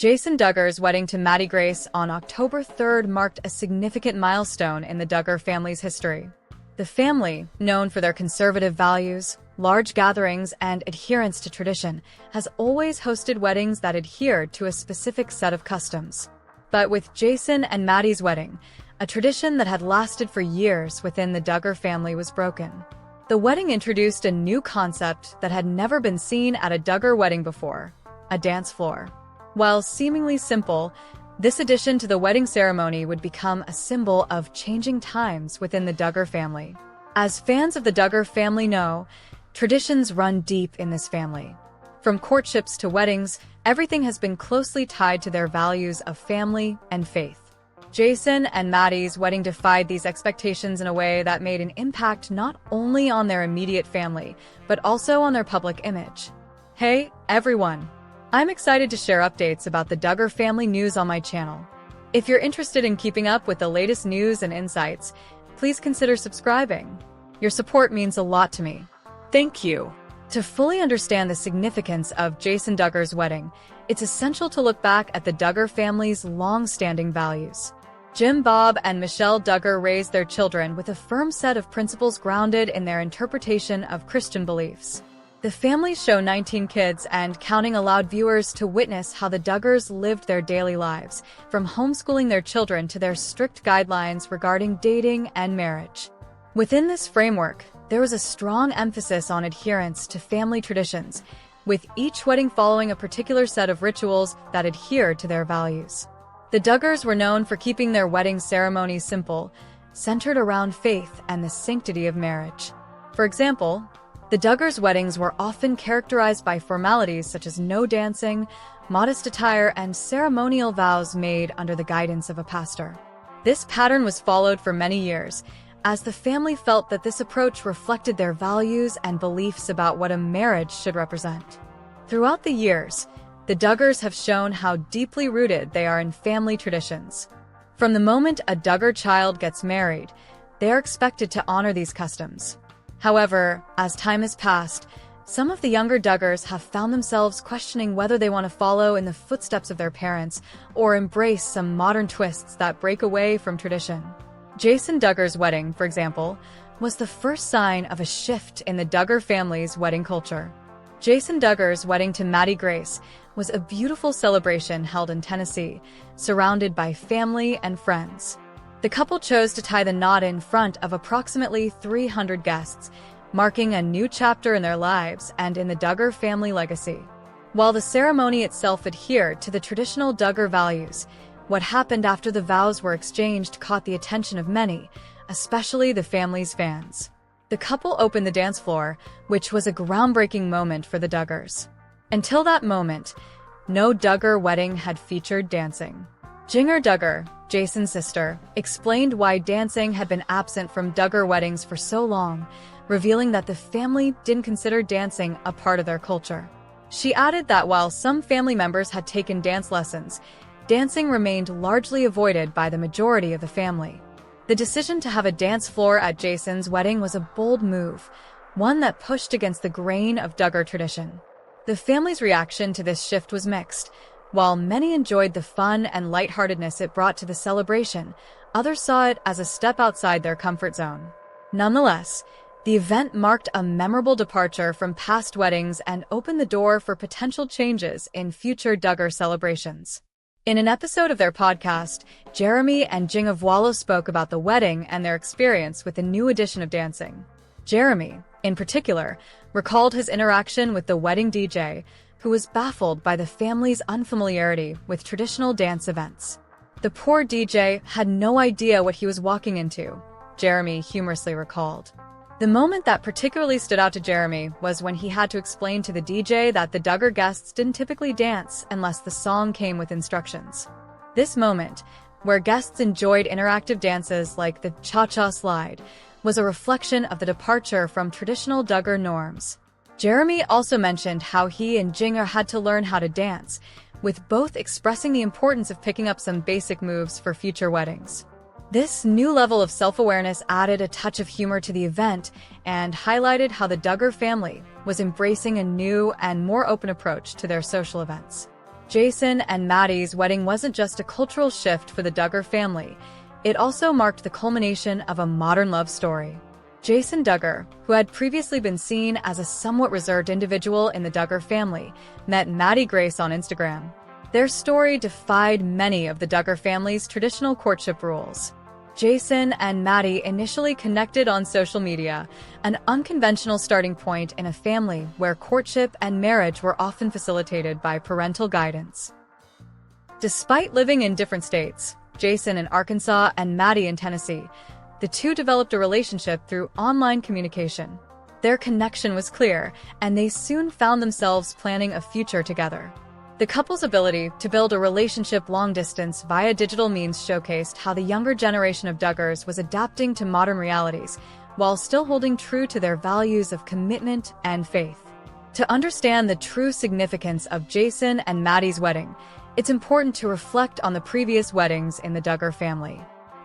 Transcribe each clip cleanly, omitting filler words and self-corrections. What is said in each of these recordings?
Jason Duggar's wedding to Maddie Grace on October 3rd marked a significant milestone in the Duggar family's history. The family, known for their conservative values, large gatherings, and adherence to tradition, has always hosted weddings that adhered to a specific set of customs. But with Jason and Maddie's wedding, a tradition that had lasted for years within the Duggar family was broken. The wedding introduced a new concept that had never been seen at a Duggar wedding before: a dance floor. While seemingly simple, this addition to the wedding ceremony would become a symbol of changing times within the Duggar family. As fans of the Duggar family know, traditions run deep in this family. From courtships to weddings, everything has been closely tied to their values of family and faith. Jason and Maddie's wedding defied these expectations in a way that made an impact not only on their immediate family, but also on their public image. Hey, everyone! I'm excited to share updates about the Duggar family news on my channel. If you're interested in keeping up with the latest news and insights, please consider subscribing. Your support means a lot to me. Thank you. To fully understand the significance of Jason Duggar's wedding, it's essential to look back at the Duggar family's long-standing values. Jim Bob and Michelle Duggar raised their children with a firm set of principles grounded in their interpretation of Christian beliefs. The family's show 19 Kids and Counting allowed viewers to witness how the Duggars lived their daily lives, from homeschooling their children to their strict guidelines regarding dating and marriage. Within this framework, there was a strong emphasis on adherence to family traditions, with each wedding following a particular set of rituals that adhered to their values. The Duggars were known for keeping their wedding ceremonies simple, centered around faith and the sanctity of marriage. For example, the Duggars' weddings were often characterized by formalities such as no dancing, modest attire, and ceremonial vows made under the guidance of a pastor. This pattern was followed for many years, as the family felt that this approach reflected their values and beliefs about what a marriage should represent. Throughout the years, the Duggars have shown how deeply rooted they are in family traditions. From the moment a Duggar child gets married, they are expected to honor these customs. However, as time has passed, some of the younger Duggars have found themselves questioning whether they want to follow in the footsteps of their parents or embrace some modern twists that break away from tradition. Jason Duggar's wedding, for example, was the first sign of a shift in the Duggar family's wedding culture. Jason Duggar's wedding to Maddie Grace was a beautiful celebration held in Tennessee, surrounded by family and friends. The couple chose to tie the knot in front of approximately 300 guests, marking a new chapter in their lives and in the Duggar family legacy. While the ceremony itself adhered to the traditional Duggar values, what happened after the vows were exchanged caught the attention of many, especially the family's fans. The couple opened the dance floor, which was a groundbreaking moment for the Duggars. Until that moment, no Duggar wedding had featured dancing. Jinger Duggar, Jason's sister, explained why dancing had been absent from Duggar weddings for so long, revealing that the family didn't consider dancing a part of their culture. She added that while some family members had taken dance lessons, dancing remained largely avoided by the majority of the family. The decision to have a dance floor at Jason's wedding was a bold move, one that pushed against the grain of Duggar tradition. The family's reaction to this shift was mixed. While many enjoyed the fun and lightheartedness it brought to the celebration, others saw it as a step outside their comfort zone. Nonetheless, the event marked a memorable departure from past weddings and opened the door for potential changes in future Duggar celebrations. In an episode of their podcast, Jeremy and Jing Wallo spoke about the wedding and their experience with the new edition of dancing. Jeremy, in particular, recalled his interaction with the wedding DJ, who was baffled by the family's unfamiliarity with traditional dance events. The poor DJ had no idea what he was walking into, Jeremy humorously recalled. The moment that particularly stood out to Jeremy was when he had to explain to the DJ that the Duggar guests didn't typically dance unless the song came with instructions. This moment, where guests enjoyed interactive dances like the cha-cha slide, was a reflection of the departure from traditional Duggar norms. Jeremy also mentioned how he and Jinger had to learn how to dance, with both expressing the importance of picking up some basic moves for future weddings. This new level of self-awareness added a touch of humor to the event and highlighted how the Duggar family was embracing a new and more open approach to their social events. Jason and Maddie's wedding wasn't just a cultural shift for the Duggar family, it also marked the culmination of a modern love story. Jason Duggar, who had previously been seen as a somewhat reserved individual in the Duggar family, met Maddie Grace on Instagram. Their story defied many of the Duggar family's traditional courtship rules. Jason and Maddie initially connected on social media, an unconventional starting point in a family where courtship and marriage were often facilitated by parental guidance. Despite living in different states, Jason in Arkansas and Maddie in Tennessee, the two developed a relationship through online communication. Their connection was clear, and they soon found themselves planning a future together. The couple's ability to build a relationship long-distance via digital means showcased how the younger generation of Duggars was adapting to modern realities, while still holding true to their values of commitment and faith. To understand the true significance of Jason and Maddie's wedding, it's important to reflect on the previous weddings in the Duggar family.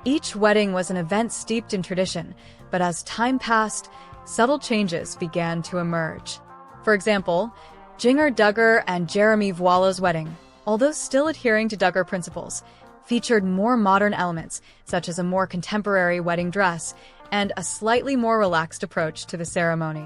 Each wedding was an event steeped in tradition, but as time passed, subtle changes began to emerge. For example, Jinger Duggar and Jeremy Voilo's wedding, although still adhering to Duggar principles, featured more modern elements, such as a more contemporary wedding dress and a slightly more relaxed approach to the ceremony.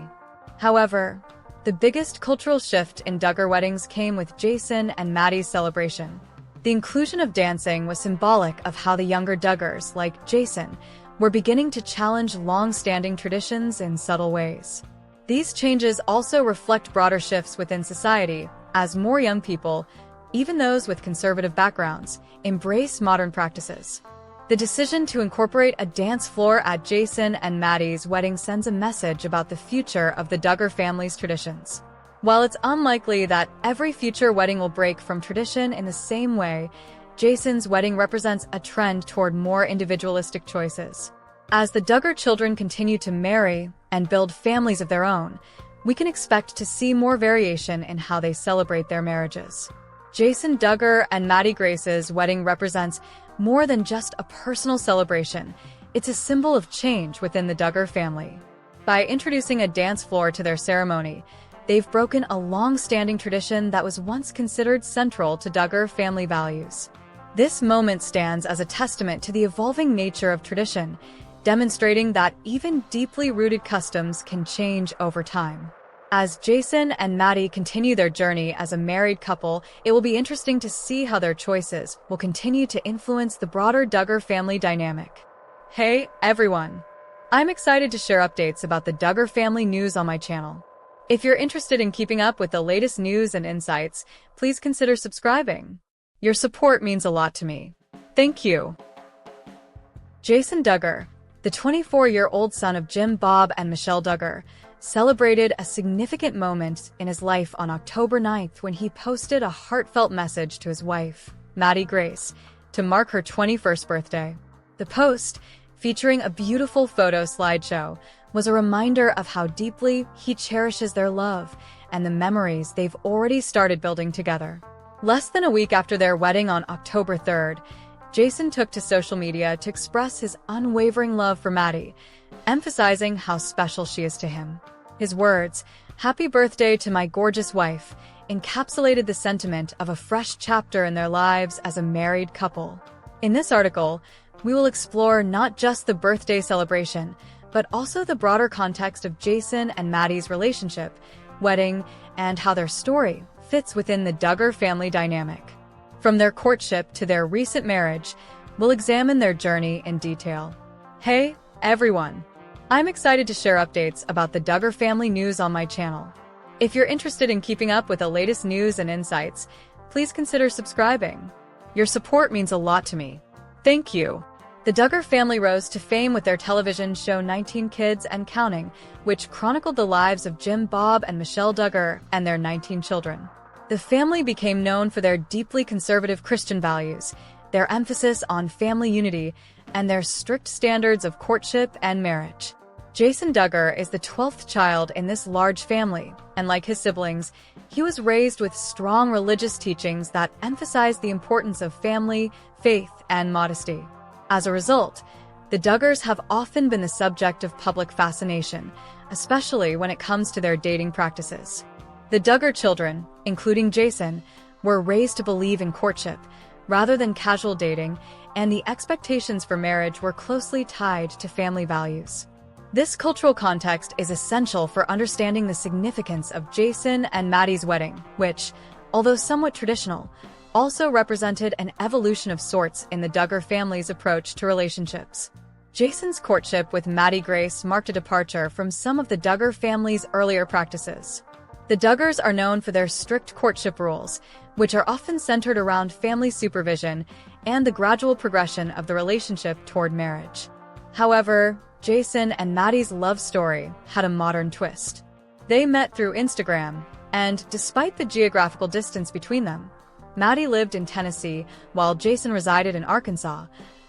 However, the biggest cultural shift in Duggar weddings came with Jason and Maddie's celebration. The inclusion of dancing was symbolic of how the younger Duggars, like Jason, were beginning to challenge long-standing traditions in subtle ways. These changes also reflect broader shifts within society, as more young people, even those with conservative backgrounds, embrace modern practices. The decision to incorporate a dance floor at Jason and Maddie's wedding sends a message about the future of the Duggar family's traditions. While it's unlikely that every future wedding will break from tradition in the same way, Jason's wedding represents a trend toward more individualistic choices. As the Duggar children continue to marry and build families of their own, we can expect to see more variation in how they celebrate their marriages. Jason Duggar and Maddie Grace's wedding represents more than just a personal celebration. It's a symbol of change within the Duggar family. By introducing a dance floor to their ceremony, they've broken a long-standing tradition that was once considered central to Duggar family values. This moment stands as a testament to the evolving nature of tradition, demonstrating that even deeply rooted customs can change over time. As Jason and Maddie continue their journey as a married couple, it will be interesting to see how their choices will continue to influence the broader Duggar family dynamic. Hey, everyone! I'm excited to share updates about the Duggar family news on my channel. If you're interested in keeping up with the latest news and insights, please consider subscribing. Your support means a lot to me. Thank you. Jason Duggar, the 24-year-old son of Jim Bob and Michelle Duggar, celebrated a significant moment in his life on October 9th when he posted a heartfelt message to his wife, Maddie Grace, to mark her 21st birthday. The post, featuring a beautiful photo slideshow, was a reminder of how deeply he cherishes their love and the memories they've already started building together. Less than a week after their wedding on October 3rd, Jason took to social media to express his unwavering love for Maddie, emphasizing how special she is to him. His words, "Happy birthday to my gorgeous wife," encapsulated the sentiment of a fresh chapter in their lives as a married couple. In this article, we will explore not just the birthday celebration, but also the broader context of Jason and Maddie's relationship, wedding, and how their story fits within the Duggar family dynamic. From their courtship to their recent marriage, we'll examine their journey in detail. Hey, everyone! I'm excited to share updates about the Duggar family news on my channel. If you're interested in keeping up with the latest news and insights, please consider subscribing. Your support means a lot to me. Thank you. The Duggar family rose to fame with their television show 19 Kids and Counting, which chronicled the lives of Jim Bob and Michelle Duggar and their 19 children. The family became known for their deeply conservative Christian values, their emphasis on family unity, and their strict standards of courtship and marriage. Jason Duggar is the 12th child in this large family, and like his siblings, he was raised with strong religious teachings that emphasize the importance of family, faith, and modesty. As a result, the Duggars have often been the subject of public fascination, especially when it comes to their dating practices. The Duggar children, including Jason, were raised to believe in courtship rather than casual dating, and the expectations for marriage were closely tied to family values. This cultural context is essential for understanding the significance of Jason and Maddie's wedding, which, although somewhat traditional, also represented an evolution of sorts in the Duggar family's approach to relationships. Jason's courtship with Maddie Grace marked a departure from some of the Duggar family's earlier practices. The Duggars are known for their strict courtship rules, which are often centered around family supervision and the gradual progression of the relationship toward marriage. However, Jason and Maddie's love story had a modern twist. They met through Instagram, and despite the geographical distance between them, Maddie lived in Tennessee while Jason resided in Arkansas.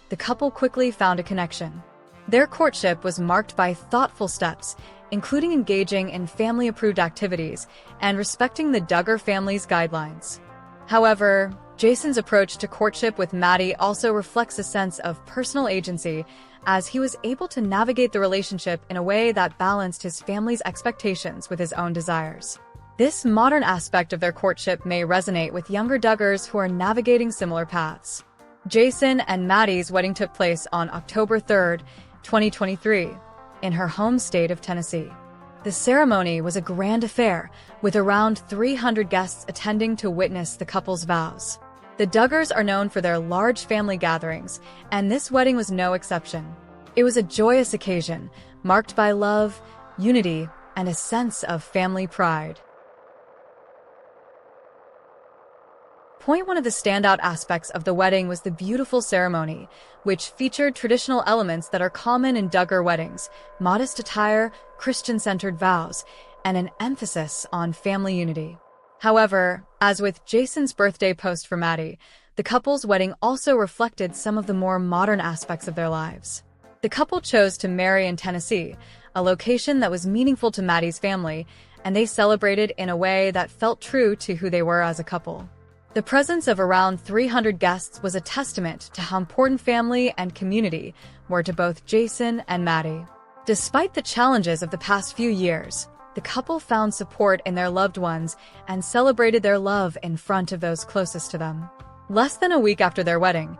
The couple quickly found a connection. Their courtship was marked by thoughtful steps, including engaging in family-approved activities and respecting the Duggar family's guidelines. However, Jason's approach to courtship with Maddie also reflects a sense of personal agency, as he was able to navigate the relationship in a way that balanced his family's expectations with his own desires. This modern aspect of their courtship may resonate with younger Duggars who are navigating similar paths. Jason and Maddie's wedding took place on October 3, 2023, in her home state of Tennessee. The ceremony was a grand affair, with around 300 guests attending to witness the couple's vows. The Duggars are known for their large family gatherings, and this wedding was no exception. It was a joyous occasion, marked by love, unity, and a sense of family pride. One of the standout aspects of the wedding was the beautiful ceremony, which featured traditional elements that are common in Duggar weddings: modest attire, Christian-centered vows, and an emphasis on family unity. However, as with Jason's birthday post for Maddie, the couple's wedding also reflected some of the more modern aspects of their lives. The couple chose to marry in Tennessee, a location that was meaningful to Maddie's family, and they celebrated in a way that felt true to who they were as a couple. The presence of around 300 guests was a testament to how important family and community were to both Jason and Maddie. Despite the challenges of the past few years, the couple found support in their loved ones and celebrated their love in front of those closest to them. Less than a week after their wedding,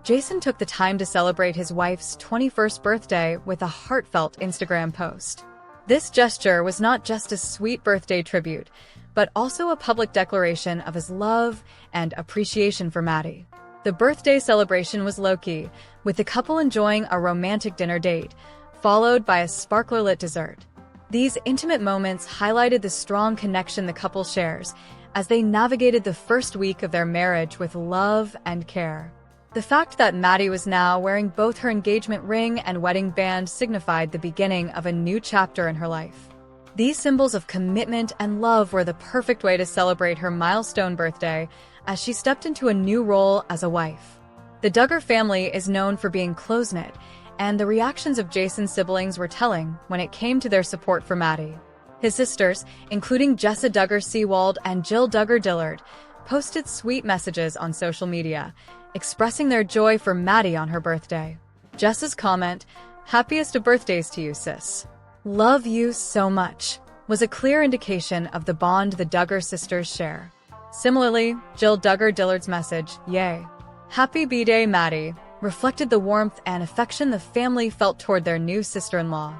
Jason took the time to celebrate his wife's 21st birthday with a heartfelt Instagram post. This gesture was not just a sweet birthday tribute, but also a public declaration of his love and appreciation for Maddie. The birthday celebration was low-key, with the couple enjoying a romantic dinner date, followed by a sparkler-lit dessert. These intimate moments highlighted the strong connection the couple shares as they navigated the first week of their marriage with love and care. The fact that Maddie was now wearing both her engagement ring and wedding band signified the beginning of a new chapter in her life. These symbols of commitment and love were the perfect way to celebrate her milestone birthday as she stepped into a new role as a wife. The Duggar family is known for being close-knit, and the reactions of Jason's siblings were telling when it came to their support for Maddie. His sisters, including Jessa Duggar Seawald and Jill Duggar Dillard, posted sweet messages on social media, expressing their joy for Maddie on her birthday. Jessa's comment, "Happiest of birthdays to you, sis. Love you so much," was a clear indication of the bond the Duggar sisters share. Similarly, Jill Duggar Dillard's message, "Yay. Happy B-Day, Maddie," reflected the warmth and affection the family felt toward their new sister-in-law.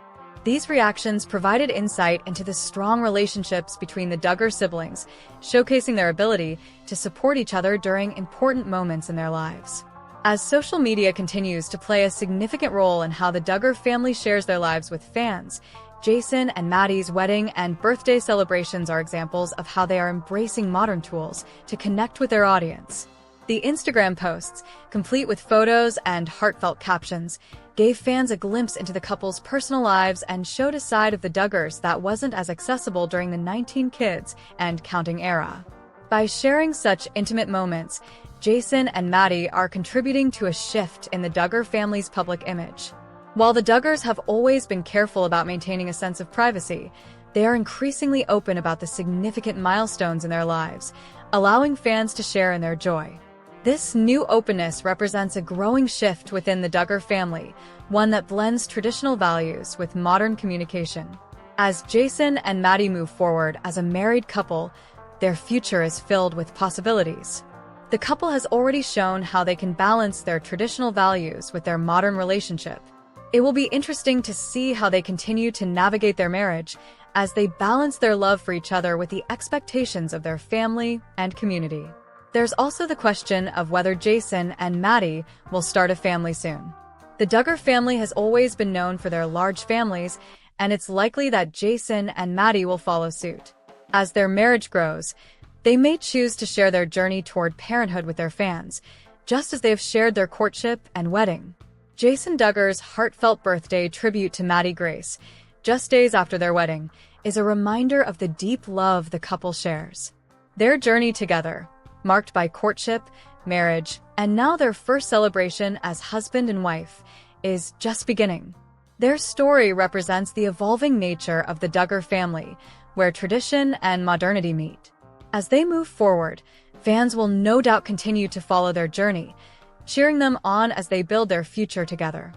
These reactions provided insight into the strong relationships between the Duggar siblings, showcasing their ability to support each other during important moments in their lives. As social media continues to play a significant role in how the Duggar family shares their lives with fans, Jason and Maddie's wedding and birthday celebrations are examples of how they are embracing modern tools to connect with their audience. The Instagram posts, complete with photos and heartfelt captions, gave fans a glimpse into the couple's personal lives and showed a side of the Duggars that wasn't as accessible during the 19 kids and counting era. By sharing such intimate moments, Jason and Maddie are contributing to a shift in the Duggar family's public image. While the Duggars have always been careful about maintaining a sense of privacy, they are increasingly open about the significant milestones in their lives, allowing fans to share in their joy. This new openness represents a growing shift within the Duggar family, one that blends traditional values with modern communication. As Jason and Maddie move forward as a married couple, their future is filled with possibilities. The couple has already shown how they can balance their traditional values with their modern relationship. It will be interesting to see how they continue to navigate their marriage as they balance their love for each other with the expectations of their family and community. There's also the question of whether Jason and Maddie will start a family soon. The Duggar family has always been known for their large families, and it's likely that Jason and Maddie will follow suit. As their marriage grows, they may choose to share their journey toward parenthood with their fans, just as they have shared their courtship and wedding. Jason Duggar's heartfelt birthday tribute to Maddie Grace, just days after their wedding, is a reminder of the deep love the couple shares. Their journey together, marked by courtship, marriage, and now their first celebration as husband and wife, is just beginning. Their story represents the evolving nature of the Duggar family, where tradition and modernity meet. As they move forward, fans will no doubt continue to follow their journey, cheering them on as they build their future together.